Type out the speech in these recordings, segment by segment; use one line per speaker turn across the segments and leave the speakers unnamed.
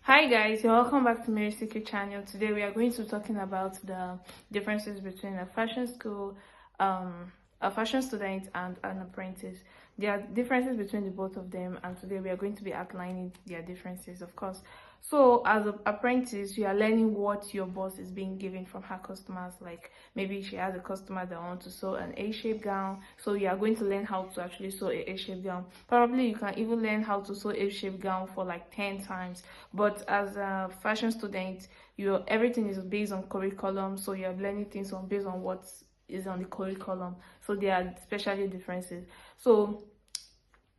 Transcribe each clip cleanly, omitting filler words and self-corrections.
Hi guys, you're welcome back to Mary's Secret channel. Today we are going to be talking about the differences between a fashion school, a fashion student and an apprentice. There are differences between the both of them, and today we are going to be outlining their differences, of course. So as an apprentice, you are learning what your boss is being given from her customers. Like maybe she has a customer that wants to sew an A-shaped gown, so you are going to learn how to actually sew a A-shaped gown. Probably you can even learn how to sew A-shaped gown for like 10 times. But as a fashion student, everything is based on curriculum, so you're learning things based on what is on the curriculum. So there are especially differences. So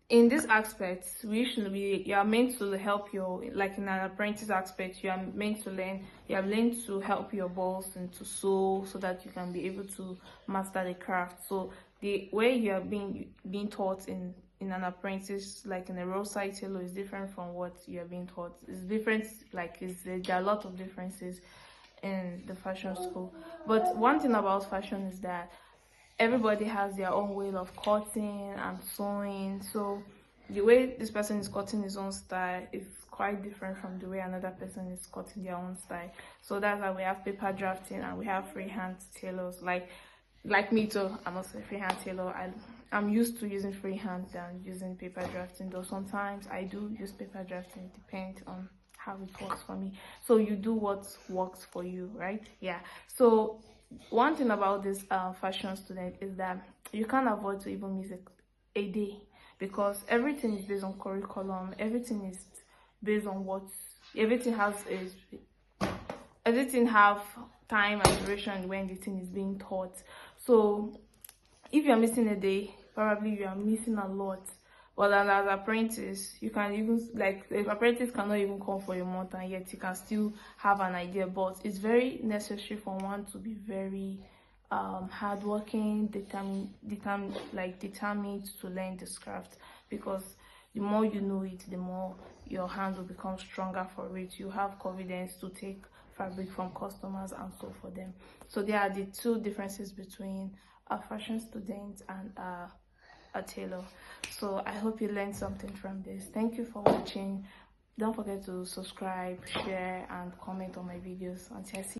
in this aspect, you are meant to help like in an apprentice aspect, you are meant to learn, you are learned to help your boss and to sew so that you can be able to master the craft. So the way you are being taught in an apprentice, like in a roadside tailor, is different from what you are being taught. It's different, there are a lot of differences in the fashion school. But one thing about fashion is that everybody has their own way of cutting and sewing. So the way this person is cutting his own style is quite different from the way another person is cutting their own style. So that's why we have paper drafting and we have freehand tailors. Like me too, I'm also a freehand tailor. I'm used to using freehand than using paper drafting, though sometimes I do use paper drafting. It depends on how it works for me. So you do what works for you, right? Yeah. So one thing about this fashion student is that you can't avoid to even miss a day, because everything is based on curriculum. Everything is based on what everything have time and duration when the thing is being taught. So if you're missing a day, probably you are missing a lot. But then as apprentice, you can even, like, the apprentice cannot even come for a month and yet you can still have an idea. But it's very necessary for one to be very hardworking, determined to learn this craft, because the more you know it, the more your hand will become stronger for it. You have confidence to take fabric from customers and sew for them. So there are the two differences between a fashion student and a tailor. So I hope you learned something from this. Thank you for watching. Don't forget to subscribe, share and comment on my videos. Until I see